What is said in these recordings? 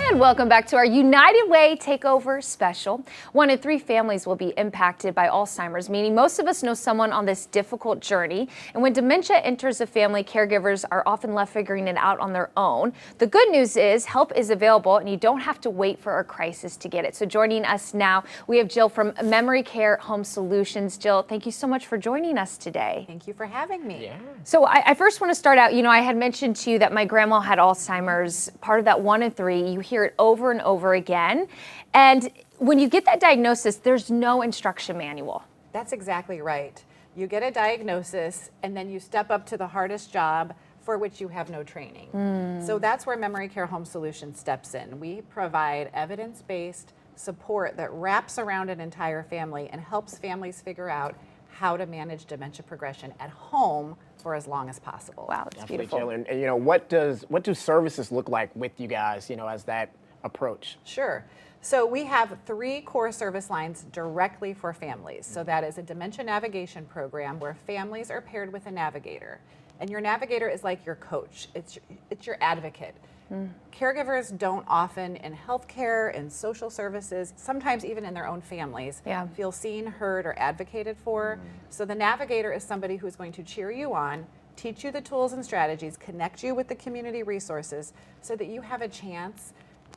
And welcome back to our United Way Takeover special. 1 in 3 families will be impacted by Alzheimer's, meaning most of us know someone on this difficult journey. And when dementia enters a family, caregivers are often left figuring it out on their own. The good news is help is available and you don't have to wait for a crisis to get it. So joining us now, we have Jill from Memory Care Home Solutions. Jill, thank you so much for joining us today. Thank you for having me. Yeah. So I first want to start out, I had mentioned to you that my grandma had Alzheimer's, part of that 1 in 3. You hear it over and over again. And when you get that diagnosis, there's no instruction manual. That's exactly right. You get a diagnosis and then you step up to the hardest job for which you have no training. So that's where Memory Care Home Solutions steps in. We provide evidence-based support that wraps around an entire family and helps families figure out how to manage dementia progression at home for as long as possible. Wow, it's beautiful. Jill. And what do services look like with you guys, as that approach? Sure. So we have 3 core service lines directly for families. So that is a dementia navigation program where families are paired with a navigator. And your navigator is like your coach. It's your advocate. Caregivers don't often in healthcare and social services, sometimes even in their own families, feel seen, heard, or advocated for. So the navigator is somebody who's going to cheer you on, teach you the tools and strategies, connect you with the community resources so that you have a chance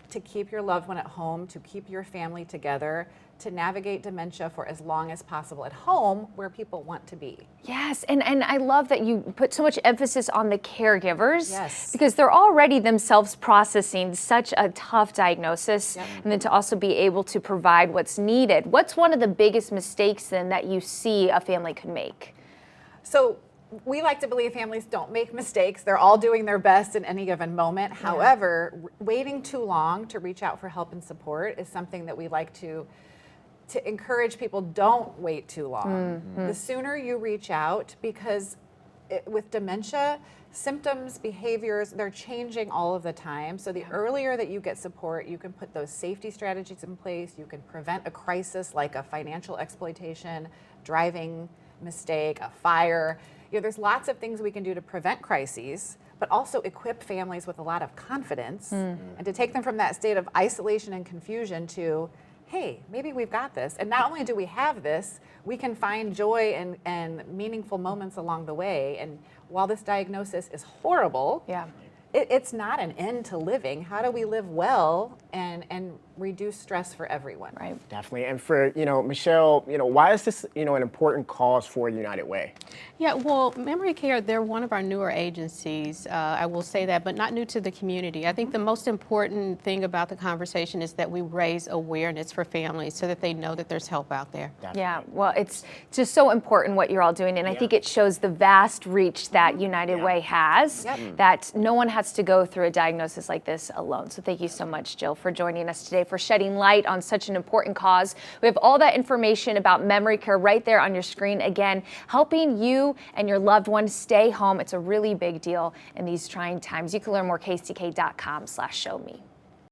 to keep your loved one at home, to keep your family together, to navigate dementia for as long as possible at home where people want to be. Yes, and I love that you put so much emphasis on the caregivers. Yes. Because they're already themselves processing such a tough diagnosis, and then to also be able to provide what's needed. What's one of the biggest mistakes then that you see a family could make? So we like to believe families don't make mistakes. They're all doing their best in any given moment. However, waiting too long to reach out for help and support is something that we like to encourage people. Don't wait too long. The sooner you reach out, because with dementia, symptoms, behaviors, they're changing all of the time. So the earlier that you get support, you can put those safety strategies in place. You can prevent a crisis like a financial exploitation, driving mistake, a fire. There's lots of things we can do to prevent crises, but also equip families with a lot of confidence and to take them from that state of isolation and confusion to, hey, maybe we've got this. And not only do we have this, we can find joy and meaningful moments along the way. And while this diagnosis is horrible, it's not an end to living. How do we live well and reduce stress for everyone? Right. Definitely. And for, Michelle, why is this, an important cause for United Way? Yeah, well, Memory Care, they're one of our newer agencies, I will say that, but not new to the community. I think the most important thing about the conversation is that we raise awareness for families so that they know that there's help out there. Definitely. Yeah, well, it's just so important what you're all doing, and I think it shows the vast reach that United Way has, that no one has to go through a diagnosis like this alone. So thank you so much, Jill, for joining us today, for shedding light on such an important cause. We have all that information about Memory Care right there on your screen. Again, helping you and your loved one stay home. It's a really big deal in these trying times. You can learn more kck.com/showme.